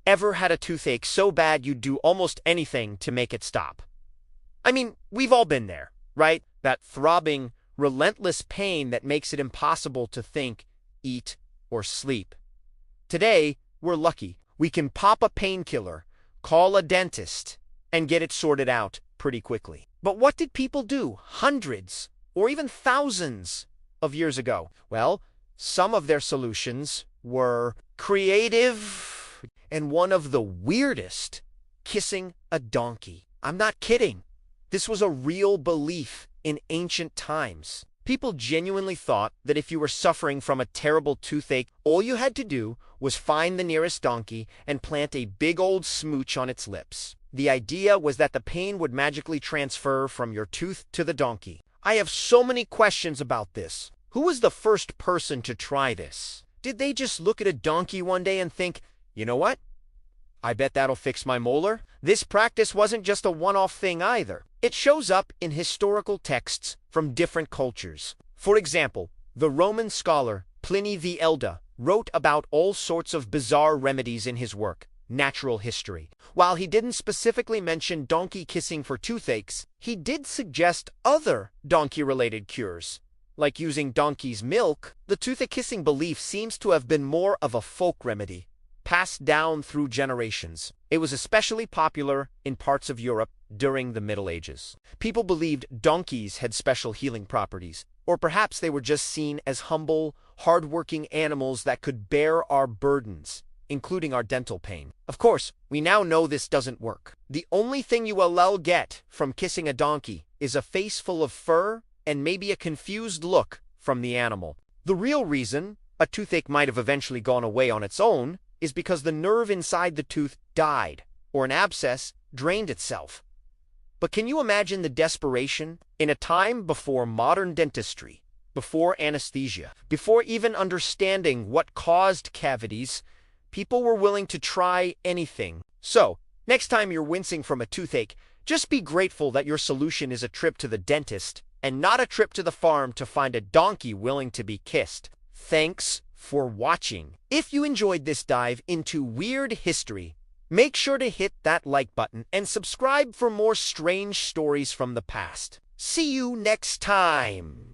Ever had a toothache so bad you'd do almost anything to make it stop? I mean, we've all been there, right? That throbbing, relentless pain that makes it impossible to think, eat, or sleep. Today, we're lucky. We can pop a painkiller, call a dentist, and get it sorted out pretty quickly. But what did people do hundreds or even thousands of years ago? Well, some of their solutions were creative and one of the weirdest: kissing a donkey. I'm not kidding. This was a real belief in ancient times. People genuinely thought that if you were suffering from a terrible toothache, all you had to do was find the nearest donkey and plant a big old smooch on its lips. The idea was that the pain would magically transfer from your tooth to the donkey. I have so many questions about this. Who was the first person to try this? Did they just look at a donkey one day and think, you know what? I bet that'll fix my molar? This practice wasn't just a one-off thing either. It shows up in historical texts from different cultures. For example, the Roman scholar Pliny the Elder wrote about all sorts of bizarre remedies in his work, Natural History. While he didn't specifically mention donkey kissing for toothaches, he did suggest other donkey-related cures, like using donkey's milk. The toothache kissing belief seems to have been more of a folk remedy, passed down through generations. It was especially popular in parts of Europe during the Middle Ages. People believed donkeys had special healing properties, or perhaps they were just seen as humble, hard-working animals that could bear our burdens, including our dental pain. Of course, we now know this doesn't work. The only thing you will get from kissing a donkey is a face full of fur and maybe a confused look from the animal. The real reason a toothache might have eventually gone away on its own is because the nerve inside the tooth died, or an abscess drained itself. But can you imagine the desperation in a time before modern dentistry, before anesthesia, before even understanding what caused cavities? People were willing to try anything. So, next time you're wincing from a toothache, just be grateful that your solution is a trip to the dentist and not a trip to the farm to find a donkey willing to be kissed. Thanks for watching. If you enjoyed this dive into weird history, make sure to hit that like button and subscribe for more strange stories from the past. See you next time!